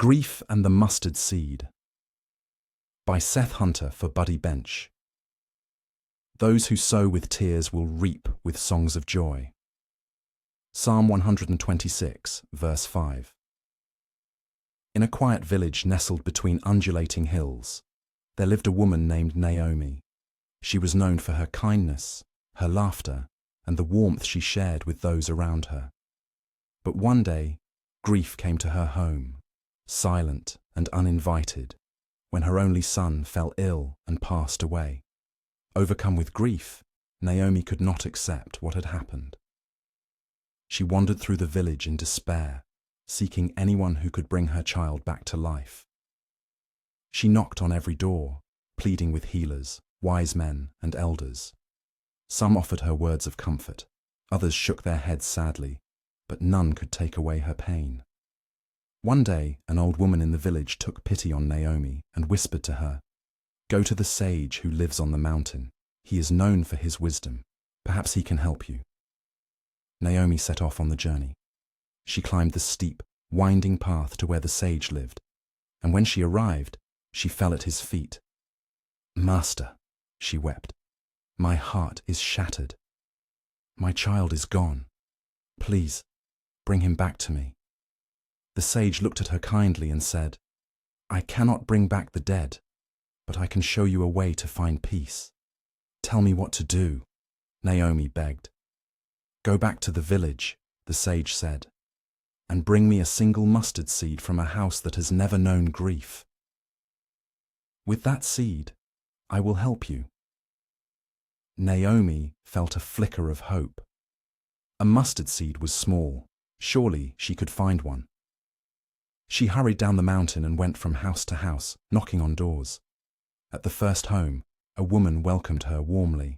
Grief and the Mustard Seed by Seth Hunter for Buddi Bench. Those who sow with tears will reap with songs of joy. Psalm 126, verse 5. In a quiet village nestled between undulating hills, there lived a woman named Naomi. She was known for her kindness, her laughter, and the warmth she shared with those around her. But one day, grief came to her home, silent and uninvited, when her only son fell ill and passed away. Overcome with grief, Naomi could not accept what had happened. She wandered through the village in despair, seeking anyone who could bring her child back to life. She knocked on every door, pleading with healers, wise men, and elders. Some offered her words of comfort, others shook their heads sadly, but none could take away her pain. One day, an old woman in the village took pity on Naomi and whispered to her, "Go to the sage who lives on the mountain. He is known for his wisdom. Perhaps he can help you." Naomi set off on the journey. She climbed the steep, winding path to where the sage lived, and when she arrived, she fell at his feet. "Master," she wept, "my heart is shattered. My child is gone. Please, bring him back to me." The sage looked at her kindly and said, "I cannot bring back the dead, but I can show you a way to find peace." "Tell me what to do," Naomi begged. "Go back to the village," the sage said, "and bring me a single mustard seed from a house that has never known grief. With that seed, I will help you." Naomi felt a flicker of hope. A mustard seed was small. Surely she could find one. She hurried down the mountain and went from house to house, knocking on doors. At the first home, a woman welcomed her warmly.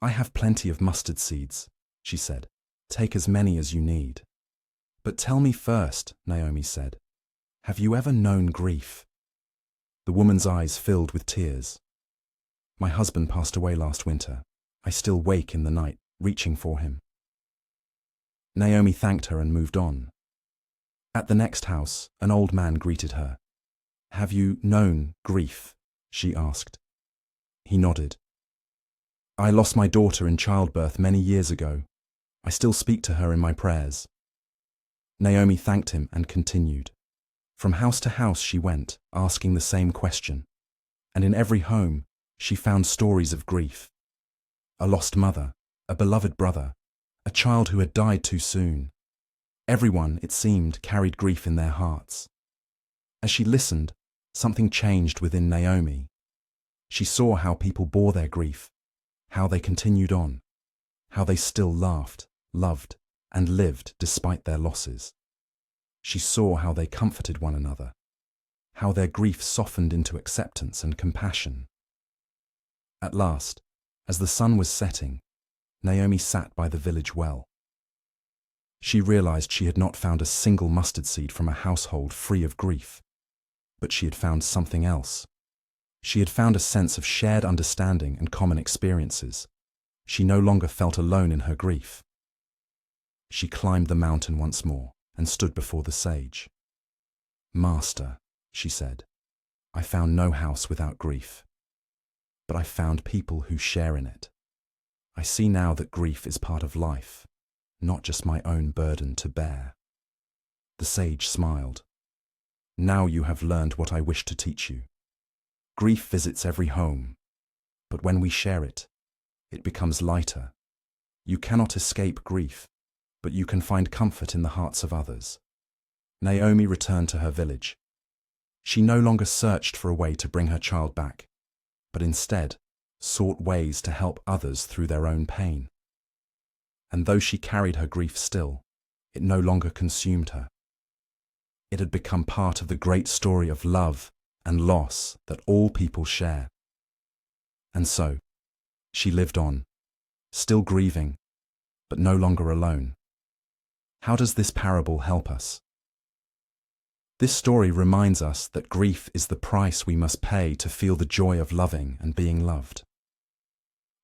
"I have plenty of mustard seeds," she said. "Take as many as you need." "But tell me first," Naomi said, "have you ever known grief?" The woman's eyes filled with tears. "My husband passed away last winter. I still wake in the night, reaching for him." Naomi thanked her and moved on. At the next house, an old man greeted her. "Have you known grief?" she asked. He nodded. "I lost my daughter in childbirth many years ago. I still speak to her in my prayers." Naomi thanked him and continued. From house to house she went, asking the same question, and in every home she found stories of grief. A lost mother, a beloved brother, a child who had died too soon. Everyone, it seemed, carried grief in their hearts. As she listened, something changed within Naomi. She saw how people bore their grief, how they continued on, how they still laughed, loved, and lived despite their losses. She saw how they comforted one another, how their grief softened into acceptance and compassion. At last, as the sun was setting, Naomi sat by the village well. She realized she had not found a single mustard seed from a household free of grief, but she had found something else. She had found a sense of shared understanding and common experiences. She no longer felt alone in her grief. She climbed the mountain once more and stood before the sage. "Master," she said, "I found no house without grief, but I found people who share in it. I see now that grief is part of life, not just my own burden to bear." The sage smiled. "Now you have learned what I wish to teach you. Grief visits every home, but when we share it, it becomes lighter. You cannot escape grief, but you can find comfort in the hearts of others." Naomi returned to her village. She no longer searched for a way to bring her child back, but instead sought ways to help others through their own pain. And though she carried her grief still, it no longer consumed her. It had become part of the great story of love and loss that all people share. And so, she lived on, still grieving, but no longer alone. How does this parable help us? This story reminds us that grief is the price we must pay to feel the joy of loving and being loved.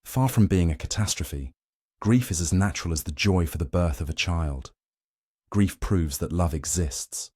Far from being a catastrophe, grief is as natural as the joy for the birth of a child. Grief proves that love exists,